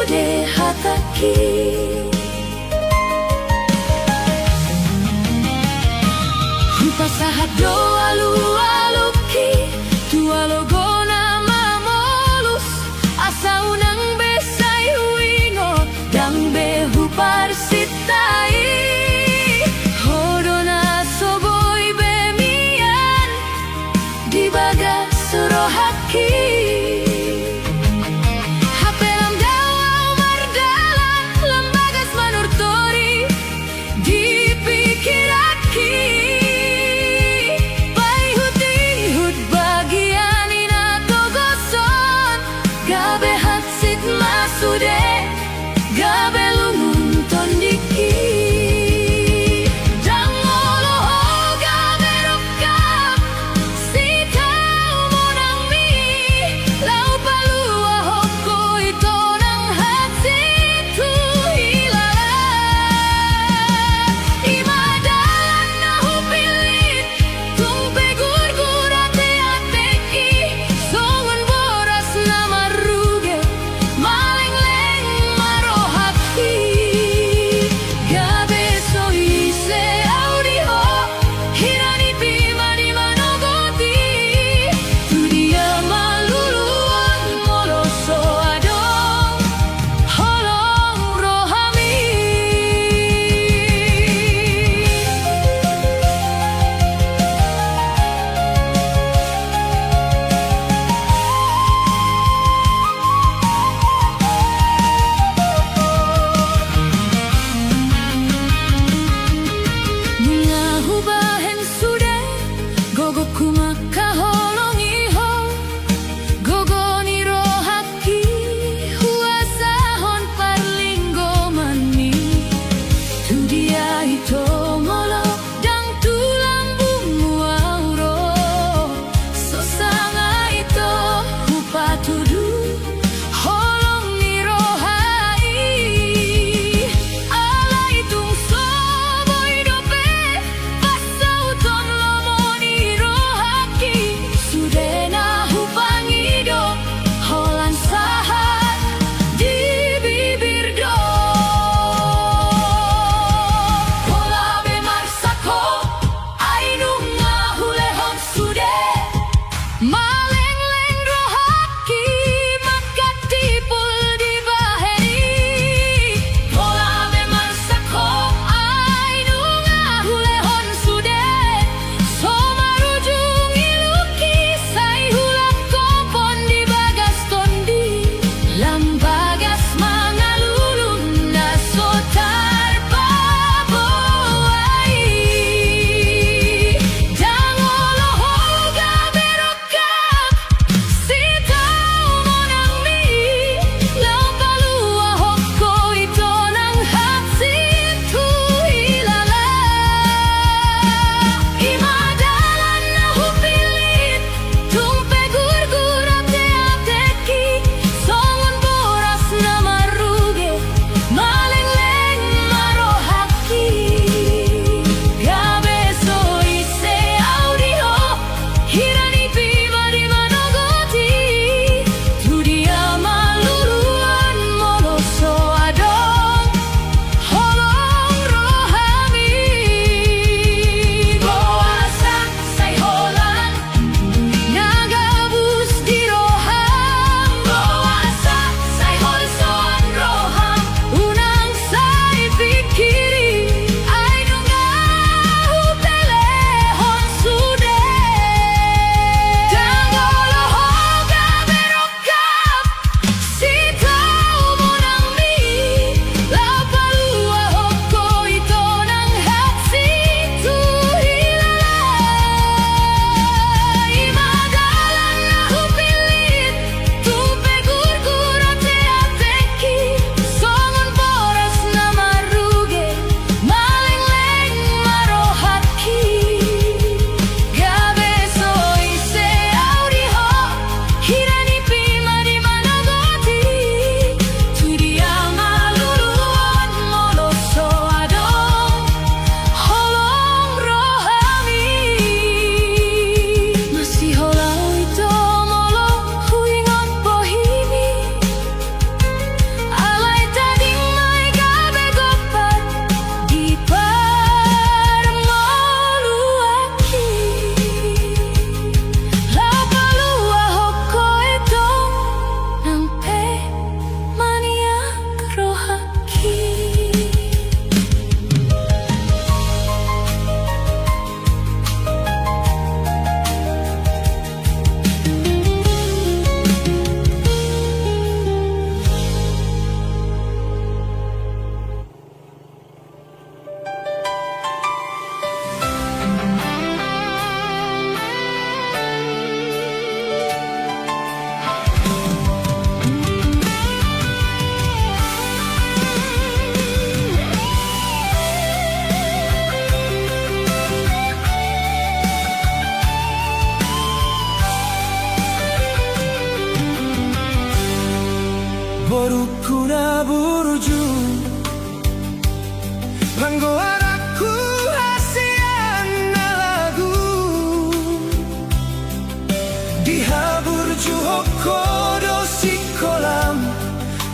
de hataki. Pasahat doa aluki tua logona mamolus asa unang besay huingo dang behu parsitai hodona soboy bemian di baga surohaki. Hapelam dawa mardala lembagas manurtori dipikiraki.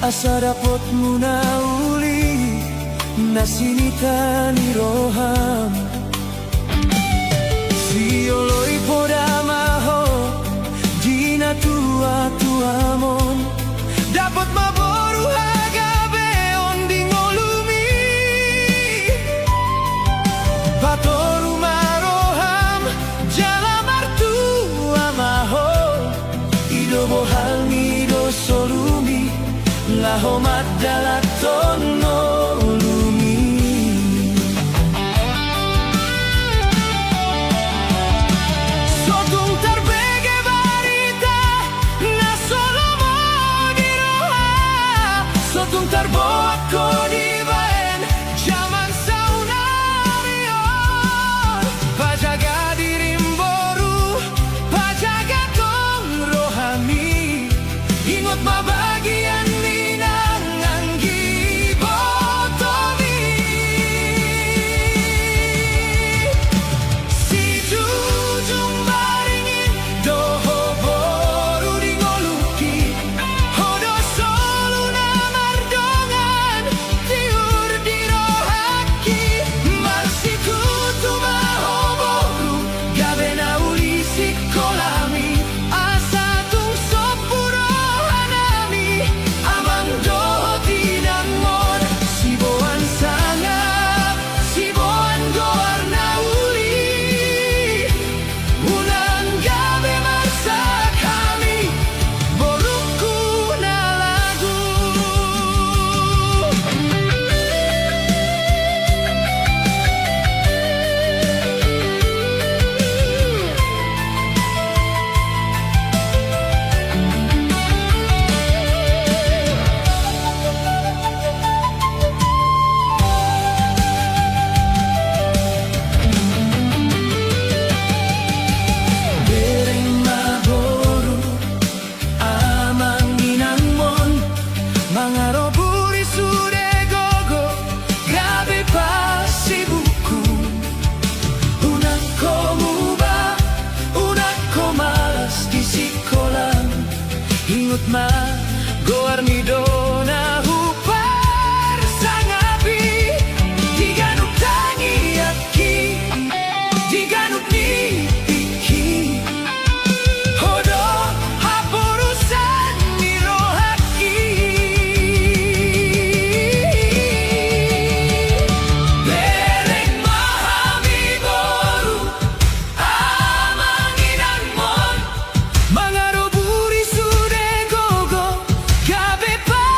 asa dapat munauli nasinita ni roham sioloi podamaho jina tua-tuamon dapat maboru hagabe onding olumi patoru maroham jalam artua maho idobo halmido solumi laho madalatono lumi sotung terbege barita na solo mo di roha sotung terbawa ko di baen zaman saunarion pajaga dirimboru pajaga kong rohani ingot mabagian ma goarnidona hupar sangapi diganuk tangi aki diganuk ni piki hodo hapurusan ni rohaki lereng mahami boru amanginan mon mangaroburi gabe pa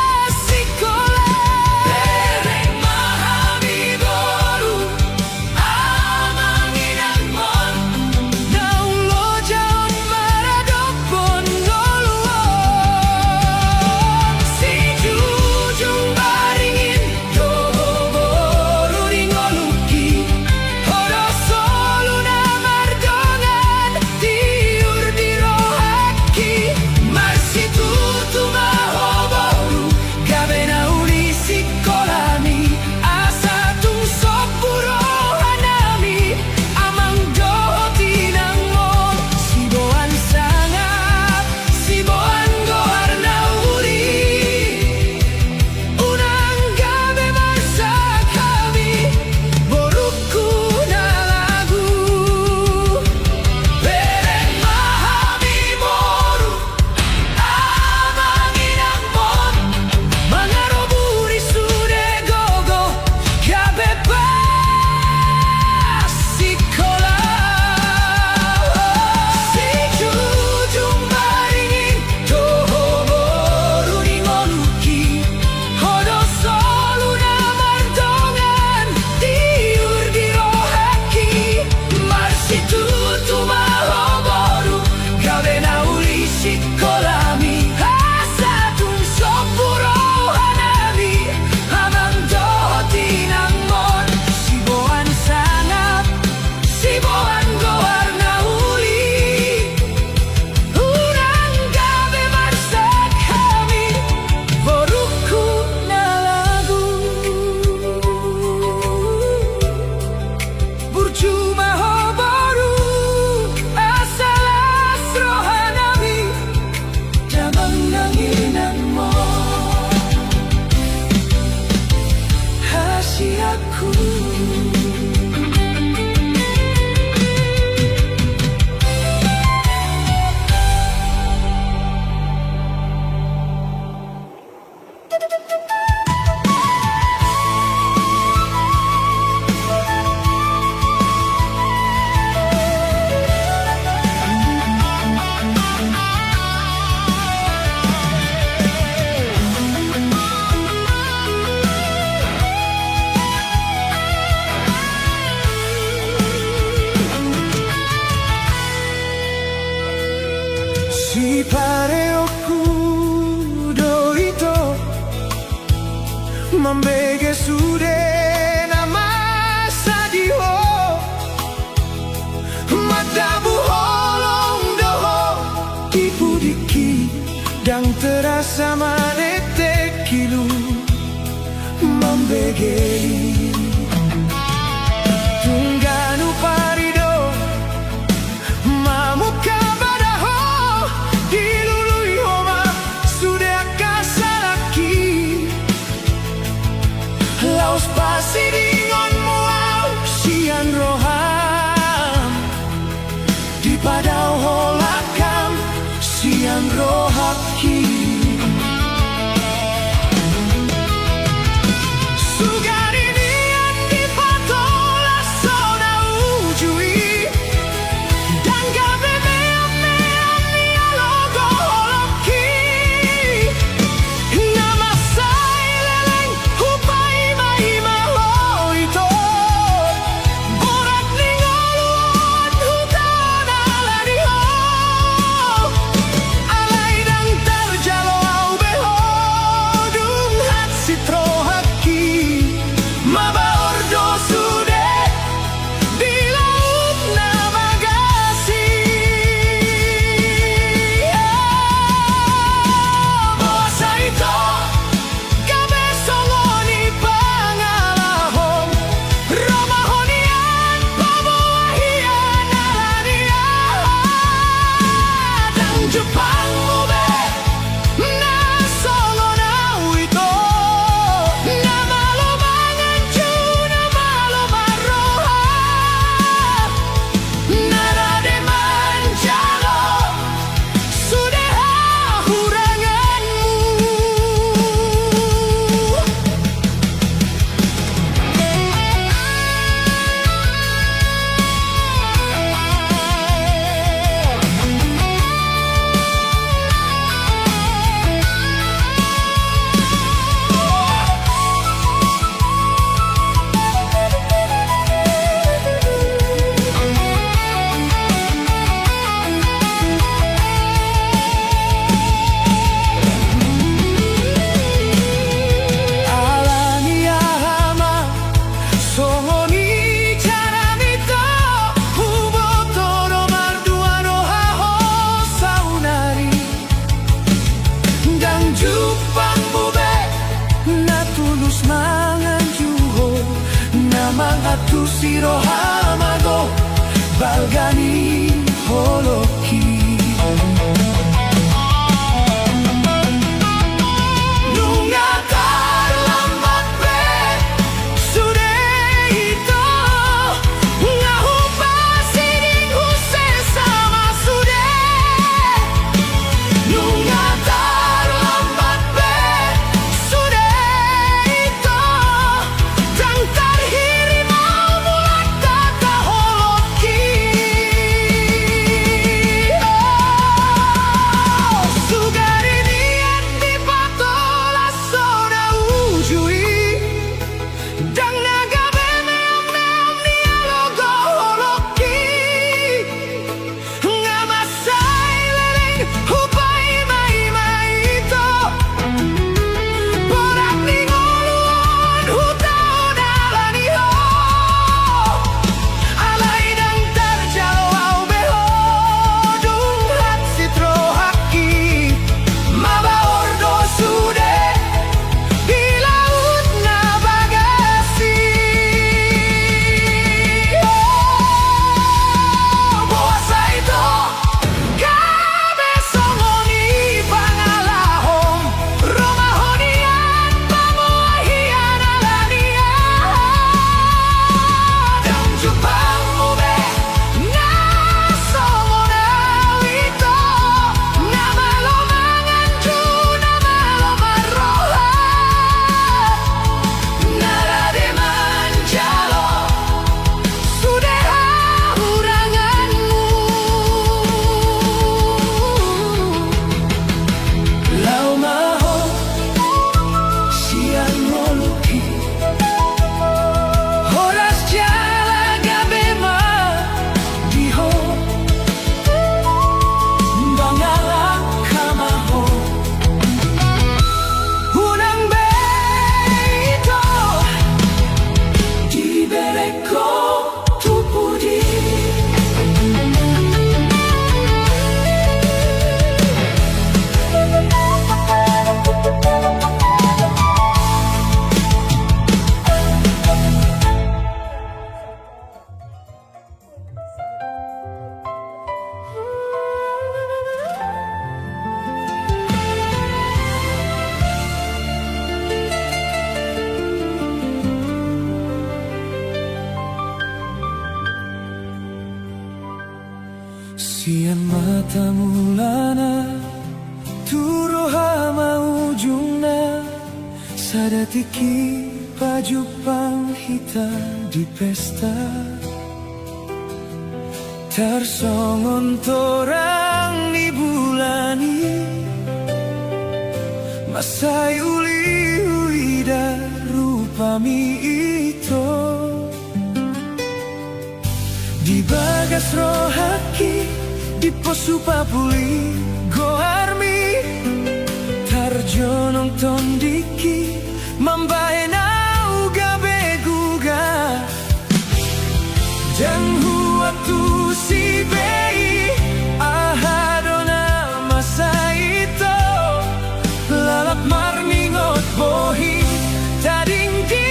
Mi pareoku doito Mambege sude nama sadiho Madabu holong doho Dipudiki dan terasa manete kilu Mambege Tungganu parido Mamuka badaho Dilului homa Sudah kasalaki Laos pasiringon muau Sian roham Di padau holakam Sian rohaki Sugar ini Sian mata mulana Turoha maujungna Sadatiki pajupang hita di pesta Tarsongon torang ni bulani Masai uli uida rupami ito Di bagas rohaki di posupa puli goarmi Tarjonong tondiki mambae nau gabe guga Janghua tu si bei ahadona masa itu Lalap marningot bohi tading di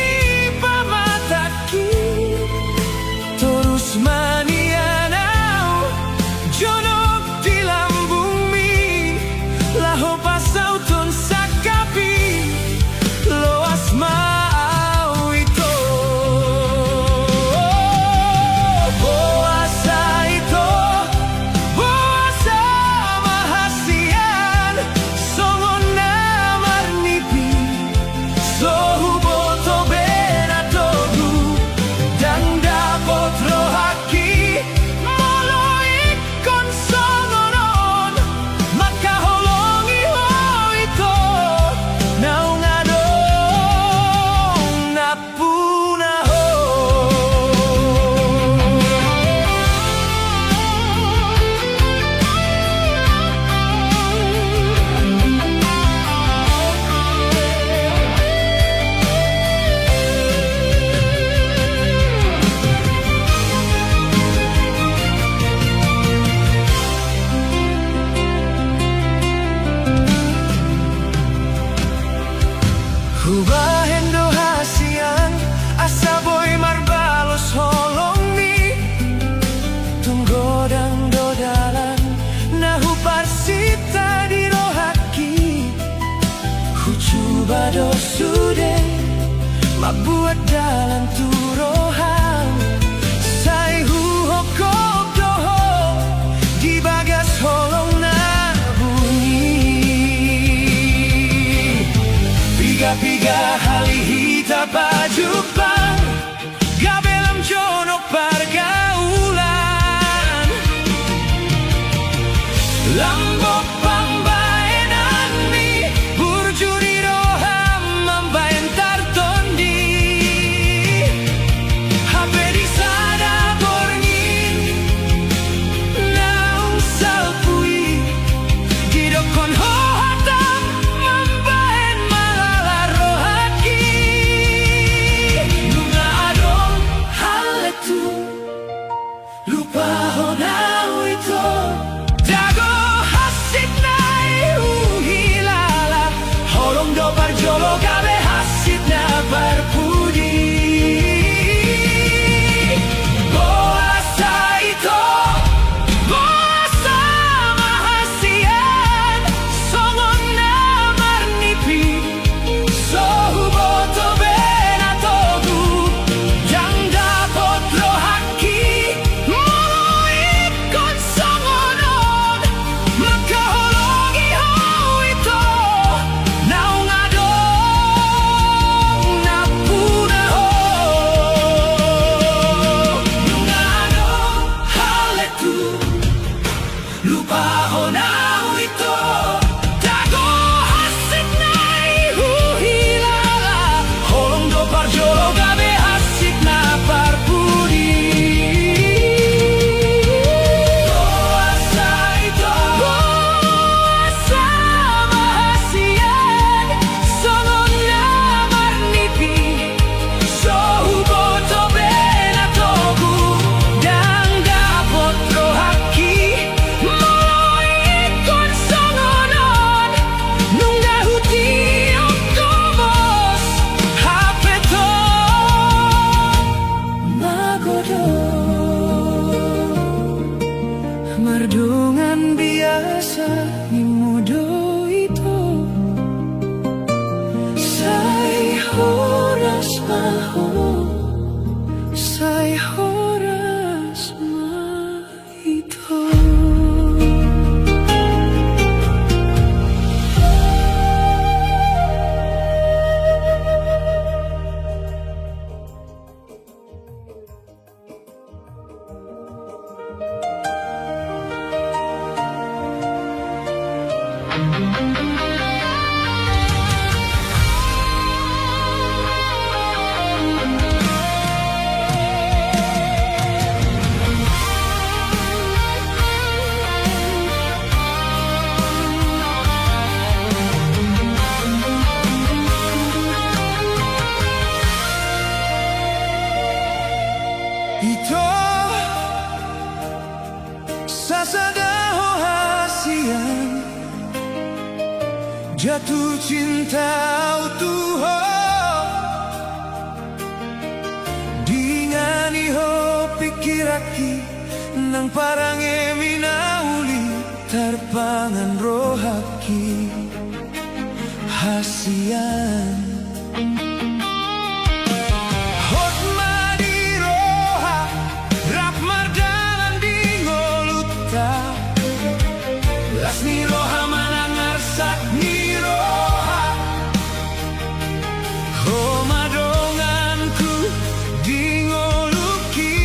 pamataki Terus manianau jonok di lambung mi Laho pasau ton sakapi Loas mau itu Boasa itu Boasa mahasian Songon namar nipi Sohu boto benatogu Dan dapot rohaki Moloik kon songonon Maka holongi ho itu Naung adong napuna ho Hubahendo hasian asa boy marbalos holong mi Tunggodang dodalan nahu parsita di rohaki Hucuba dosude mabuat dalam turohan Sai huhokok doho di bagas holong na bunyi Piga-piga halihita pajupang Gabelam jonok pergaulan Lambok pambaenan mi Burjuri roham mambaen tartondi Ito sasadaho hasian jatuh cinta utuho dengan iho pikiraki nang parang eminauli tarpangan rohaki hasian. Ni roha manangarsak ni roha Homadonganku dingoluki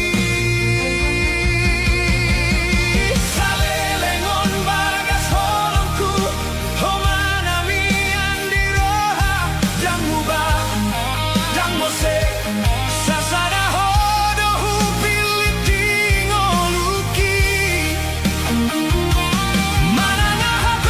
Salelengon bagas holongku Homanamian di roha Dang mubah, dang mose Sasada hodohu pilit dingoluki Mananahap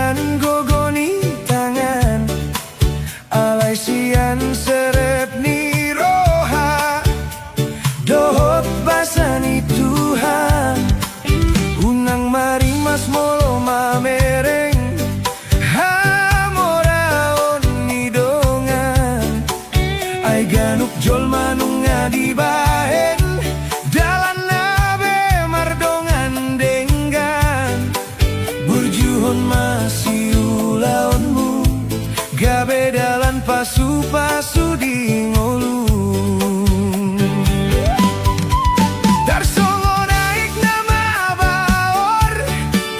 Sian gogoni tangan alai sian serep ni roha dohot basani Tuhan unang marimas molo mamereng hamoraon ni dongan ay ganuk jol manunga di bahen dalan nabe mardongan denggan burjuhon masih ulaonmu gabe dalan pasu-pasu di ngolu dar songo naik nama baor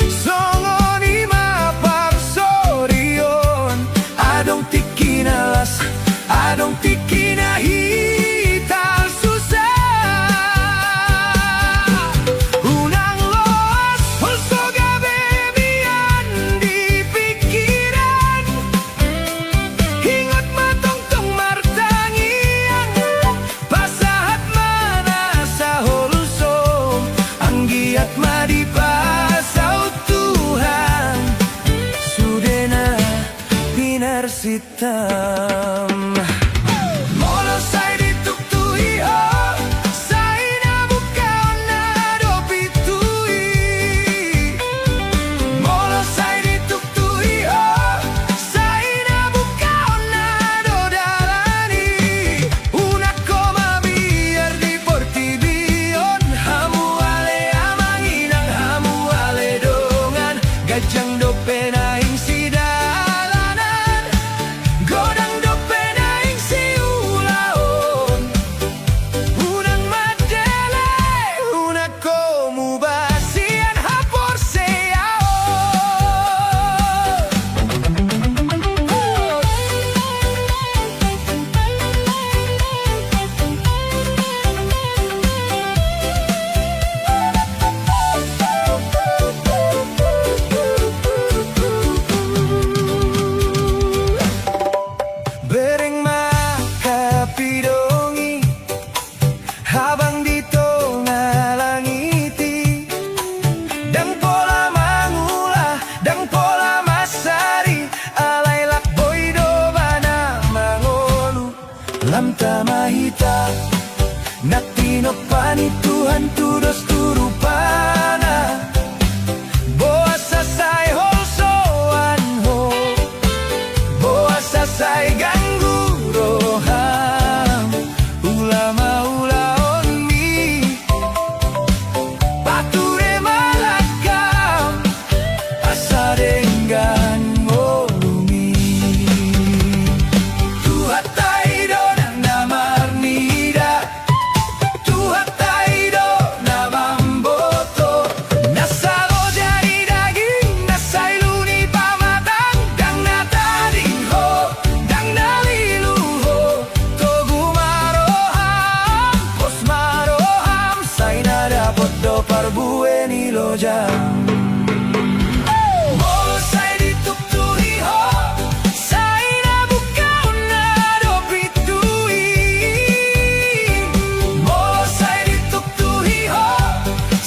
songo ni mapar sorion adong tikinalas adong tikina hital susah unang los hulso gabe bian di pikiran hingot matong-tong martangian pasahat mana sa hulso ang giat madipasau Tuhan sudena pinarsitam molo say dituktuhi ho say nabukaon na dopitui molo say dituktuhi ho say nabukaon na dodalani una koma biar di portibion hamu ale amanginang hamu ale dongan gajang dope naing sidalanan godang dope naing si ulaon unang madele una komu basian hapor bereng makapidongi habang dito ngalangiti dang pola mangula dang pola masari alay lakboy do bana mangolu lam tamahita natinopani Tuhan tudos turupana boa sasay holsoan ho boa sasay ganggu roham ulama ulaon mi pature malakam asadenggan ngolumi tuhatay do nang namarnida tuhatay do namamboto nasalo dari daging nasailuni pamatang dang natading ho dang naliluho togu maroham pos maroham say nadapot do parbuen ilojam molo say dituktuhi ho say nabukaon na dopitui molo say dituktuhi ho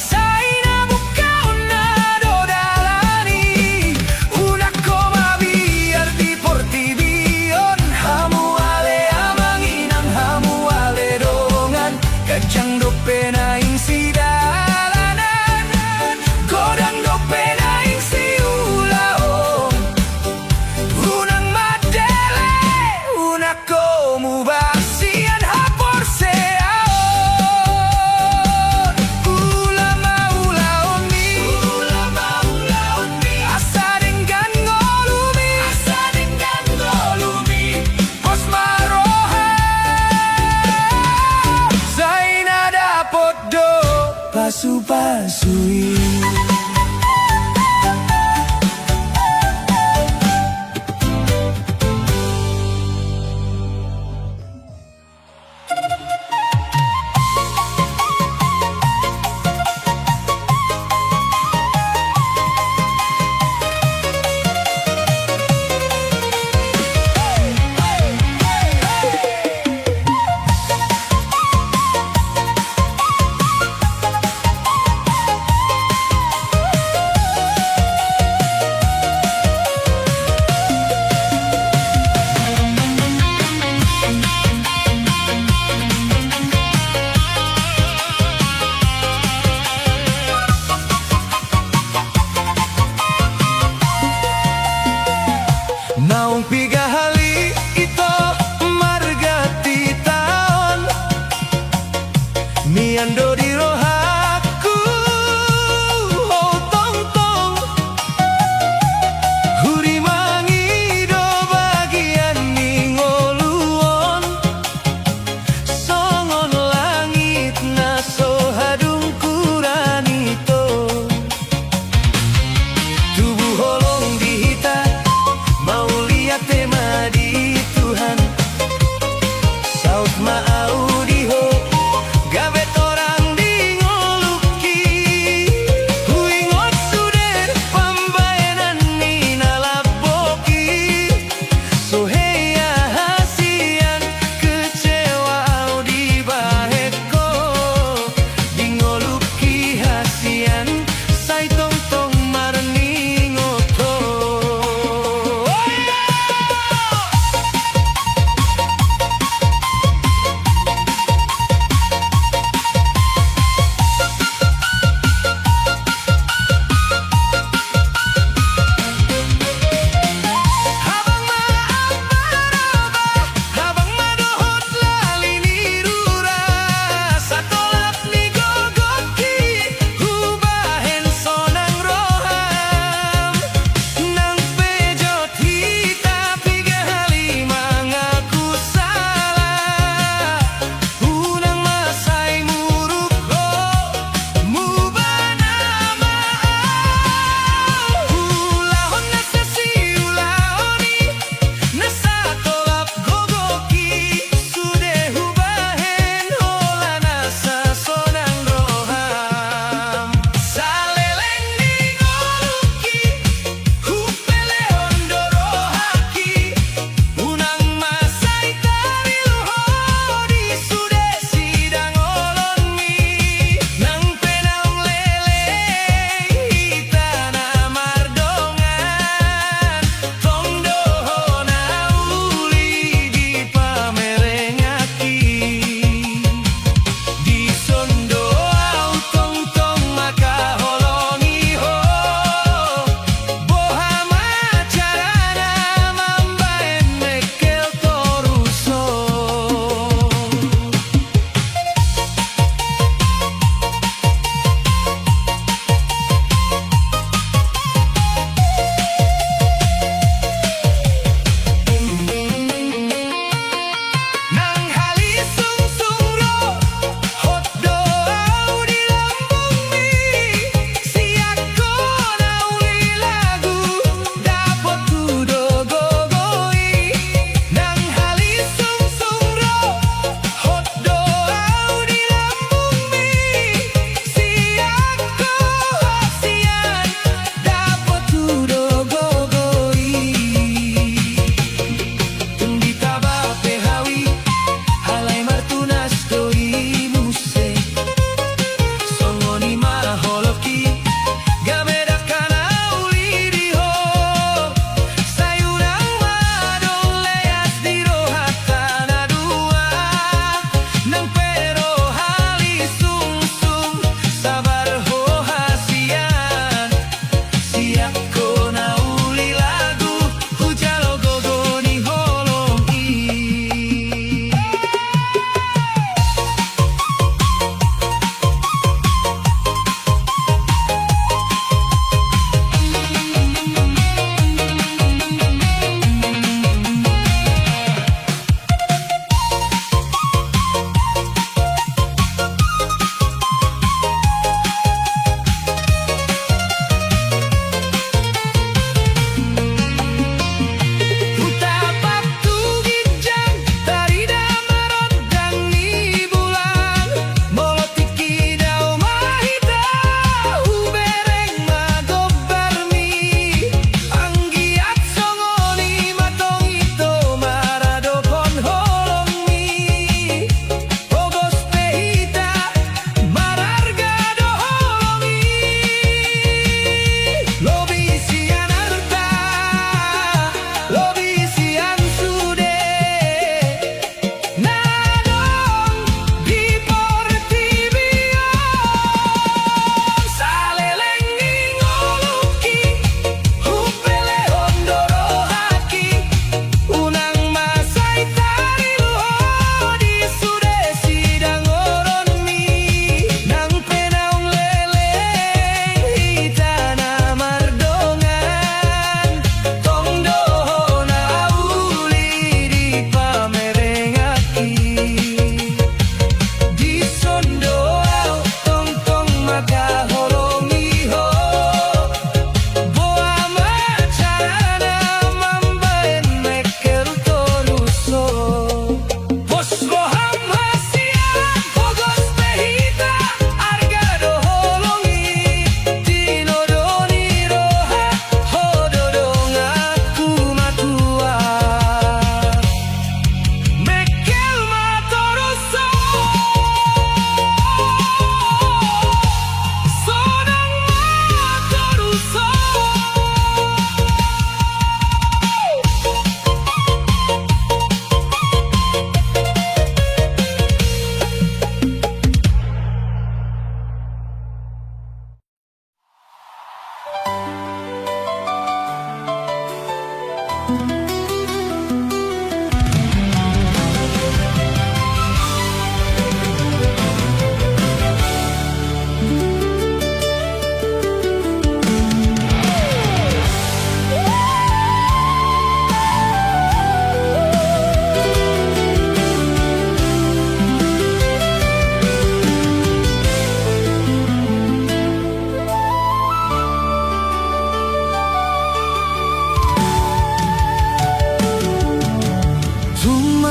say nabukaon na dodalani una koma biar di portibion hamu ale amanginang hamu ale dongan gajang dope naing sidalanan godang dope naing si ulaon unang madele una komu basian hapor seaon ulama ulaon mi asadenggan ngolumi pos maroham say nadapot do pasu-pasui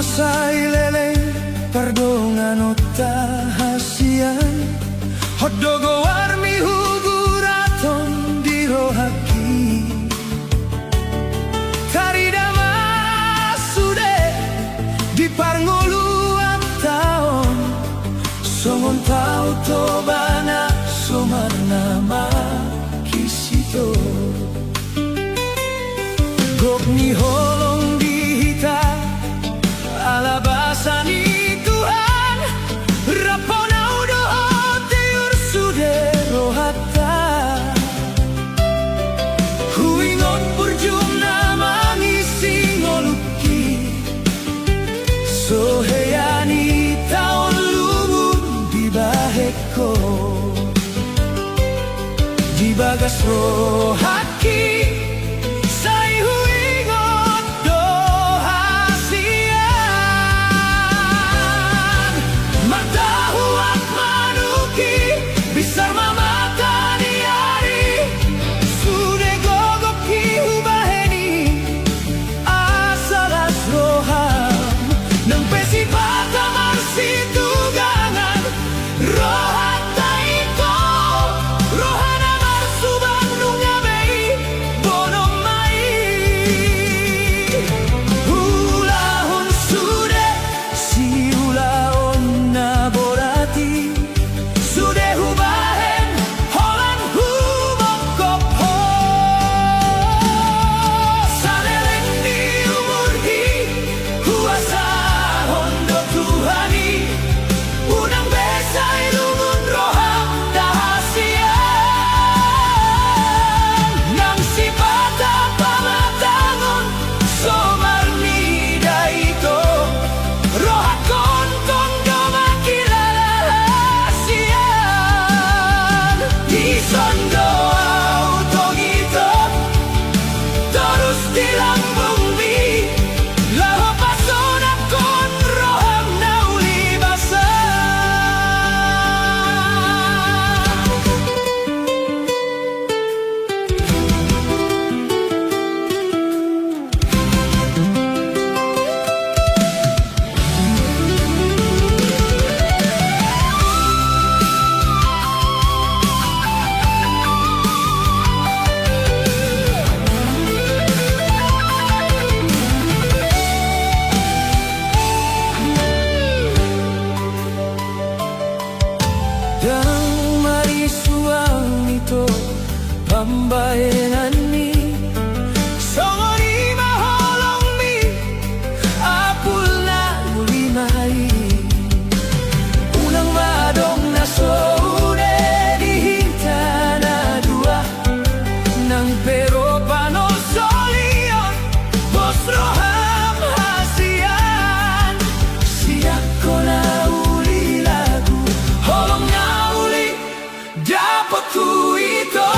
Masay leleng pardongan otahasian Hodogo warmi huguraton di rohaki Taridama sude di parngoluan taon Songon tau tobana somarnama kisito Gokni holong dihita alabasani Tuhan Raponau doa tiur sude rohata Huingon purjum nama ngisi ngoluki Soheyani taon lumun di baheko Di bagas rohaki Dan mari suami to pambayangan ni Songoni maholong mi apul na ulimay Unang madong na soune dihinta na dua Nang pero panosolion Bos roham hasian Siyak ko na uli lagu Holong na dapat ku ito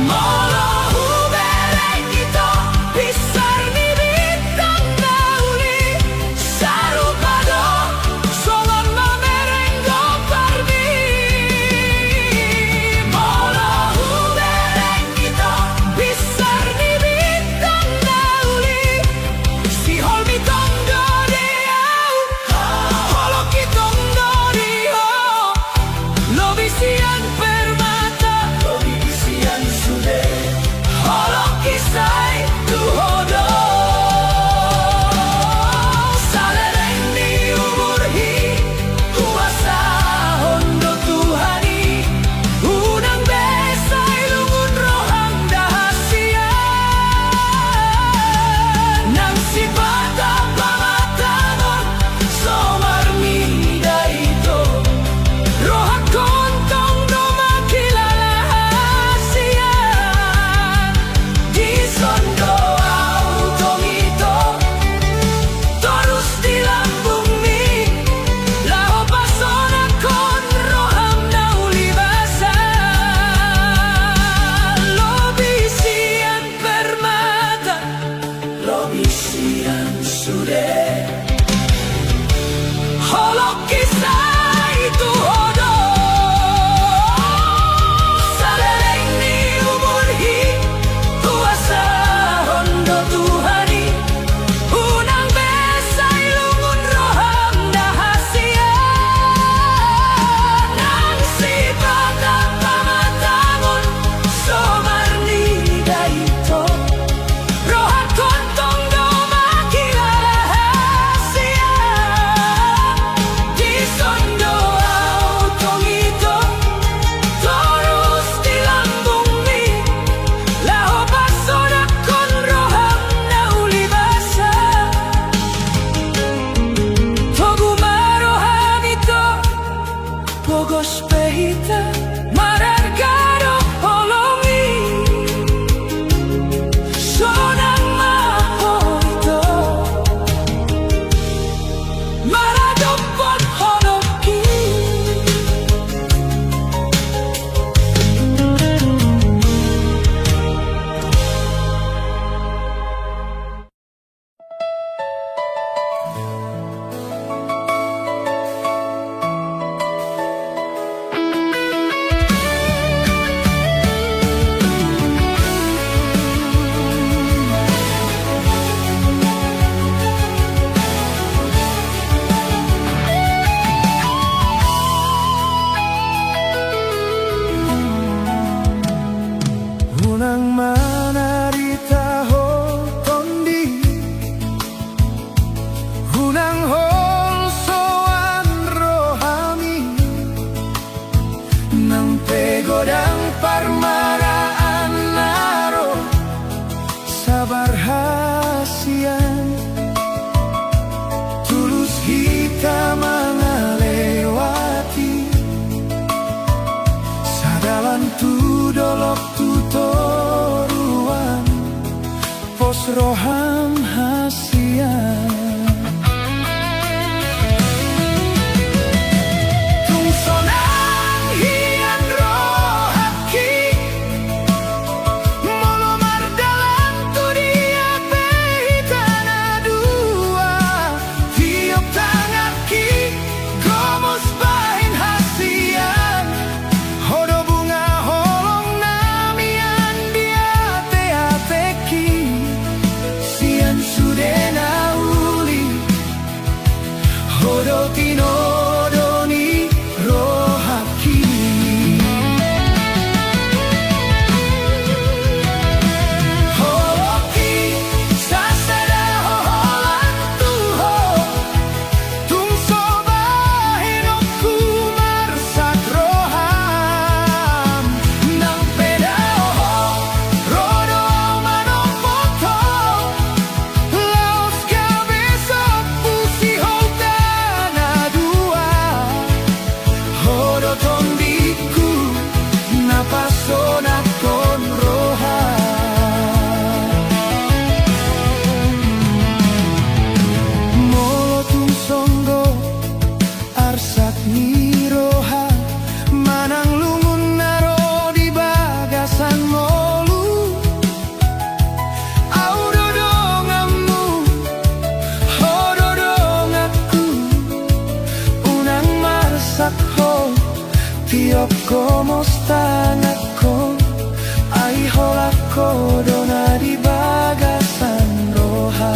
Malahu bereng ito Pisar ni bintang na uli Sarupado Songon mamerenggo parmi Malahu bereng ito Pisar ni bintang na uli Si holmi tondo diau Holok itong doriho Lobisian permata, lobisian sude, holok kisai tuhodo. Salereng di umurhi, kuasa hondo Tuhani, unang besay lungun rohang dahasian. Nang sipata pamatanon, somarmida ito, rohak kontong no makilala hasian Di son roham hasian tungsonang hian rohaki molomar dalam tu dia behitana dua tiup tangaki gomos bahin hasian hodo bunga holong namian dia teateki sian sudena uli hodo tinodoni rohaki holoki sasada hoholan tuho tungso bahinokku marsak roham nang pedaho rodo manopoto laos cabeça pusi houtana dua hodo tondiku napasona kon roha molo tungsonggo arsak ni roha manang lungun naro di bagasan molu au dodongamu hodo dongaku unang marsak ho tiop komos tangako ai holako dona di bagasan roha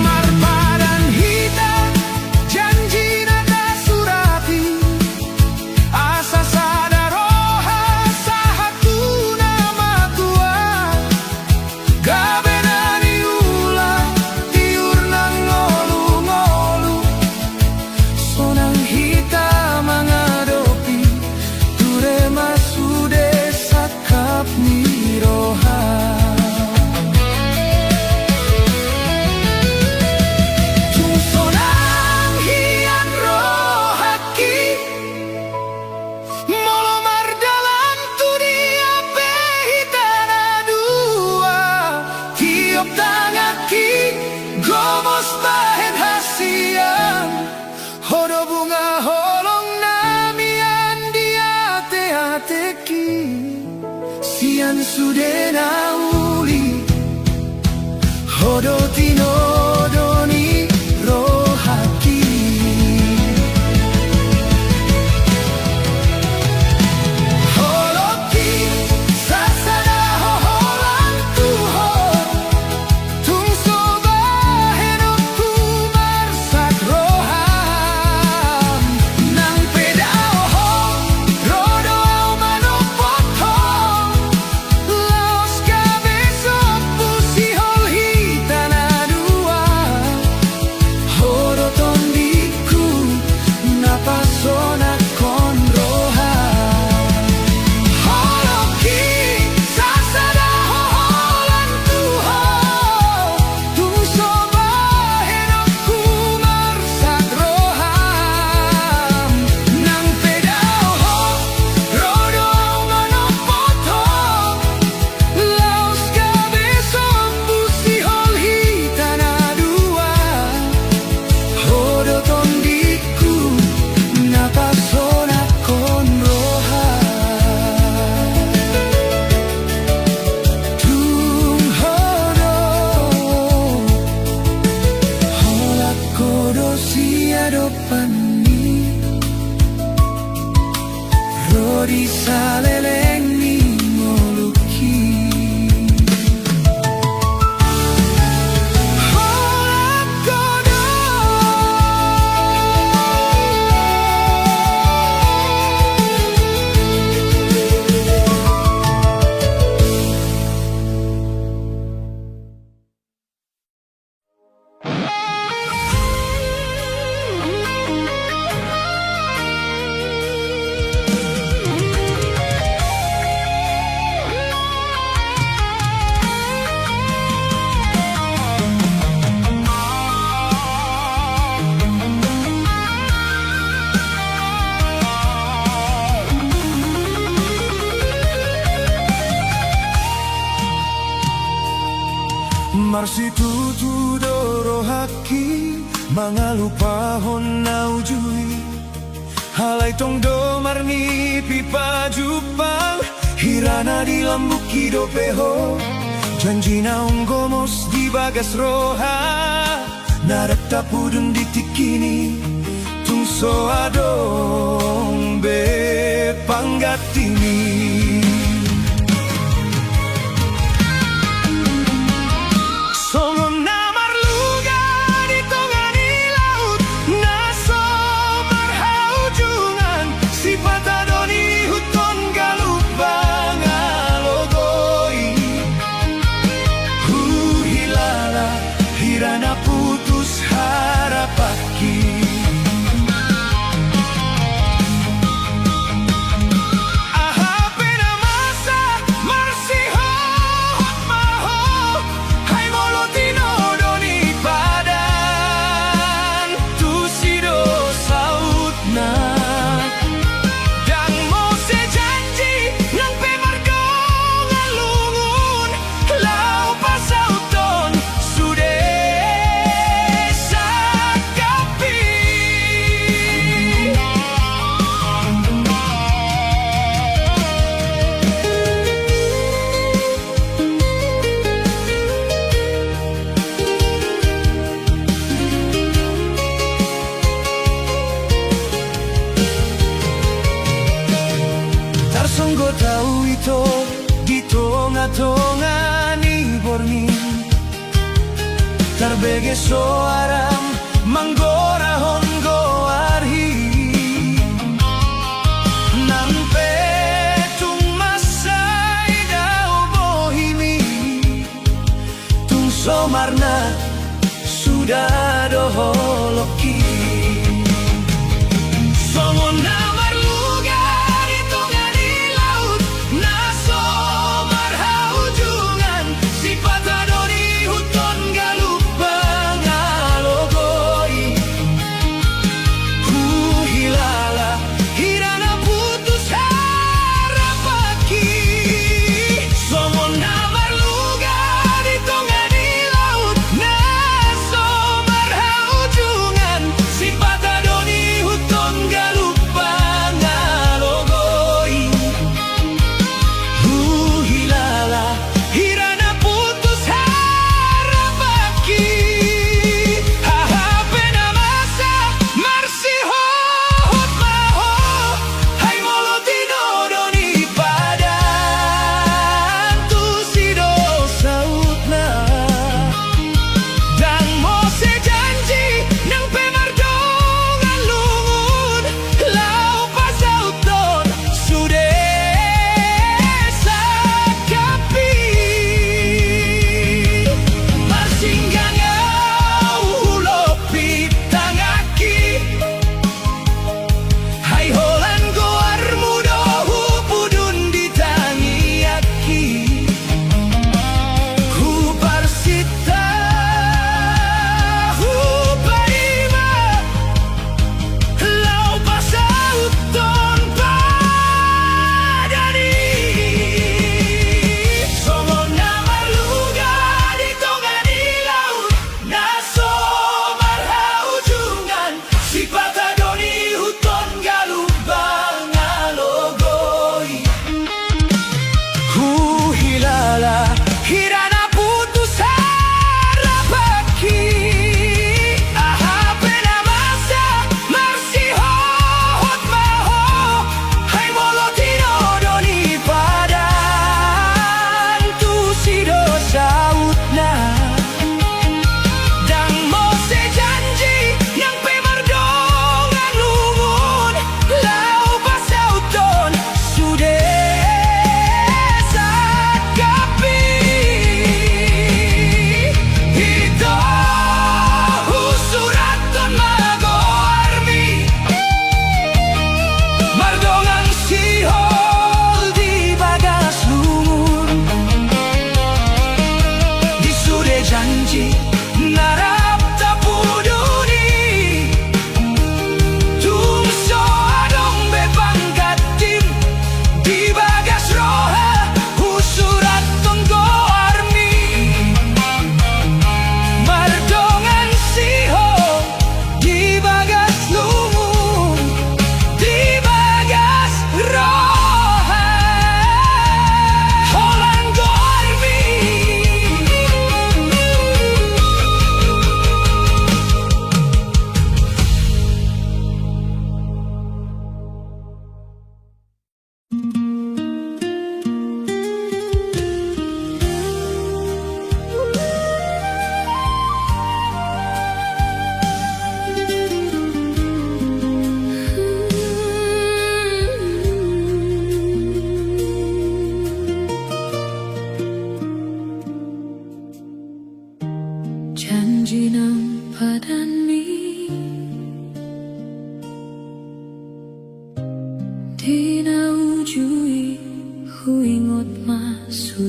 marpadan hitam janji nada surati asa sada roha sahatu nama tua gabenani ulang tiur nang ngolu-ngolu sonang hitam mengadopi ture masude sakap ni roha tungsonang hian rohaki molomar dalam tu dia behitana dua tiup tangaki gomos bahen hasian hodo bunga holong namian dia teateki sian sudena uli hodo tinodoni rohaki holoki sasada hoholan tuho tungso bahenokku marsak roham nang pedaho rodo manopoto laos cabeça pusi hol hitana dua hodo tondiku napasona kon roha holoki sasada hoholan tuho tungso bahenokku marsak roham nang pedaho rodo manopoto laos cabeça pusi hol hitana dua hodo tondiku napasona kon roha tung hodo holak kodo siado pani rodi saleleng ni moluki holak kodo lupa honau jui halai tong domar ni pipa jupang hirana di lambuk kido peho janji naung gomos di bagas roha narak tapudun di tikini tung so adong be panggatini songon namar luga di tongani laut naso marhaujungan sifat adoni huton galubang alogoi hilala hirana putus harapaki Songgo tau ito di tonga-tonga ni bormi tarbege soaram manggora hongo arhi nampe tung masai dau bohimi tung somarna sudah doholoki songon namar luga di tongani laut naso marhaujungan sifat adoni huton galubang alogoi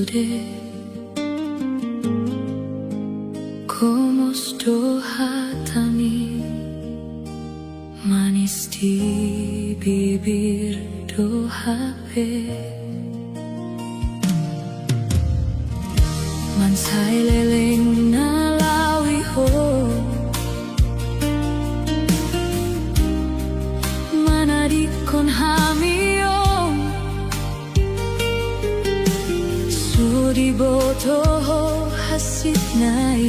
sude como sto hatami manis di bibir do hape mansai leleng na lawi ho manadi kon hamio sudi boto ho hasit nai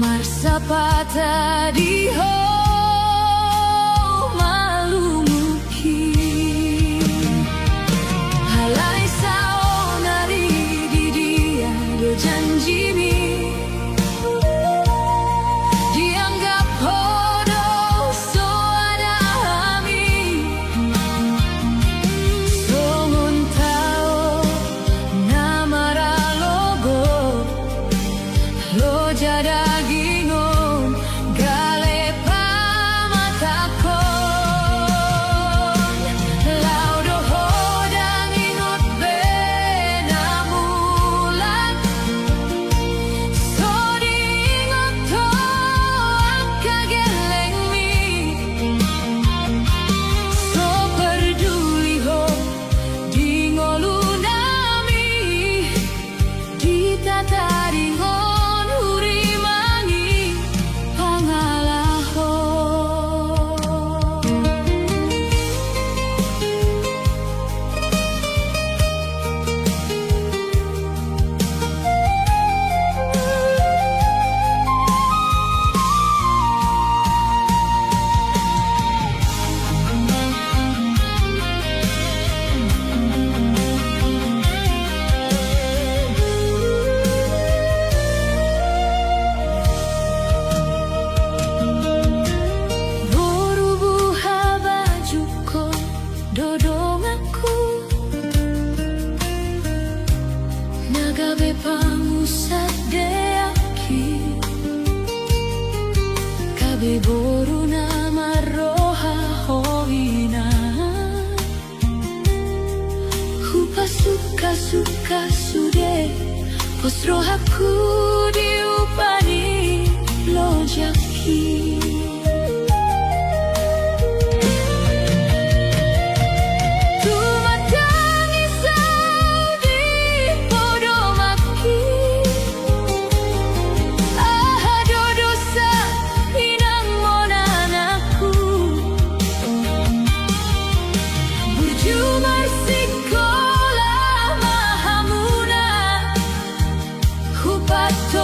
marsapata di ho malumuki halai sao nari di dia do janjimi dianggap bodoh so ada kami songon tao namara logo lo jada gingon gale pamatakon laudo hodang ingot benamulan so diingot to kageleng mi so peduli ho di ngolunami di tatari ngon hurimangi pangalaho Borubuha bajuko dodong aku nagabe pangusat deaki kabe boru nama roha hoina hupa suka suka sude pos rohaku diupani lojaki tumatangi saudi podomaki aha dodosa inang monanaku berjumar sikola mahamuna hupato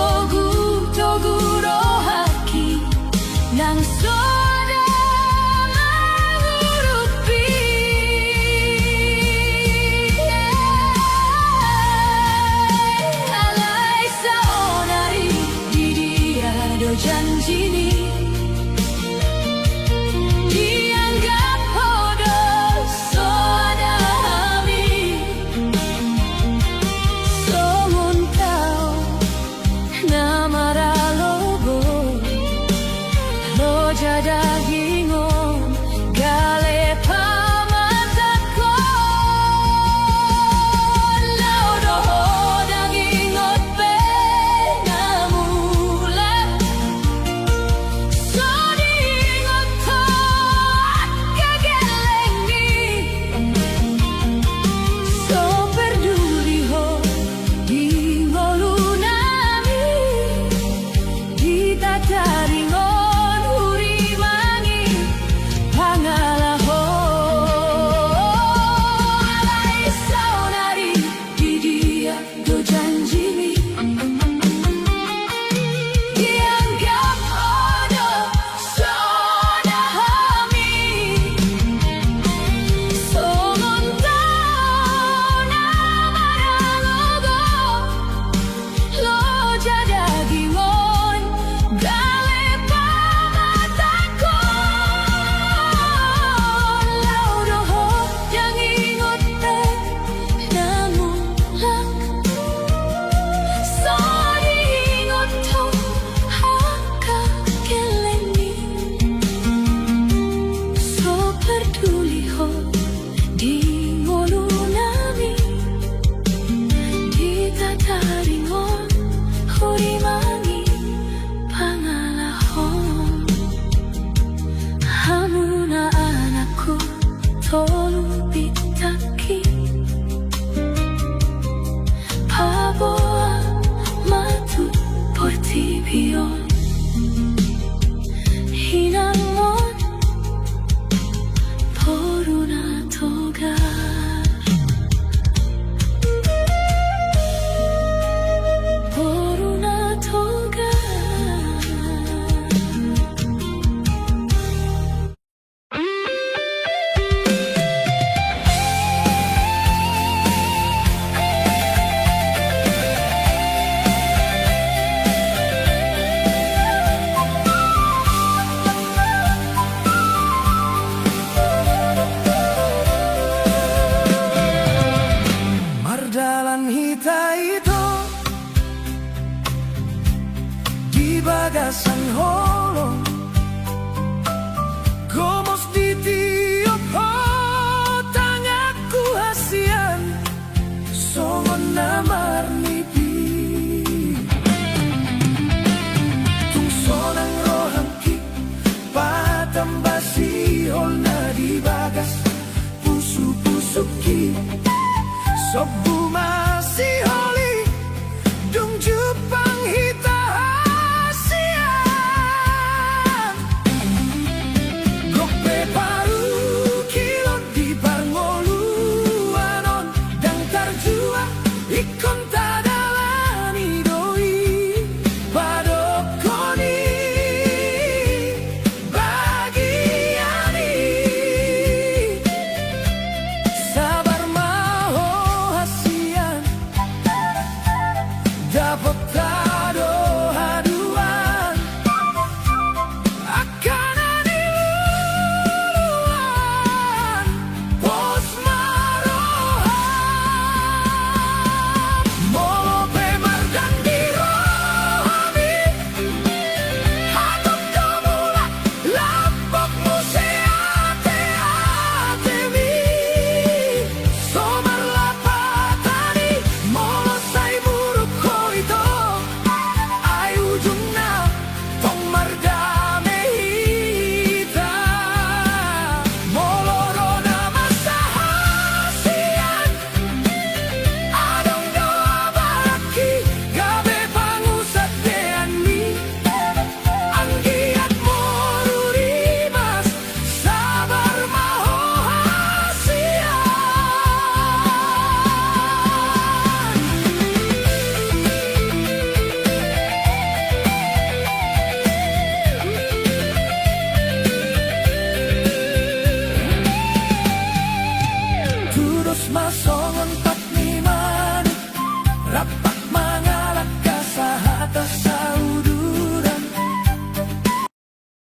suki Sobu masih holi Dung Jepang hita hasian Gope paru kilo di barngoluanon Dan tarjua ikon tadalani doi Padokoni bagiani Sabar maho hasian Dapat tado haduan Akan aniluan Pos marohan Molo pemar dan dirohami Hatok domula Lampok museate atemi Somar lapatani Molo say buruk koito Ay ujungna Tong mardame hita Molo rona masa hasian Adong doa baki Gabe pangusat deani Anggiat morurimas Sabar maho hasian Terus masongon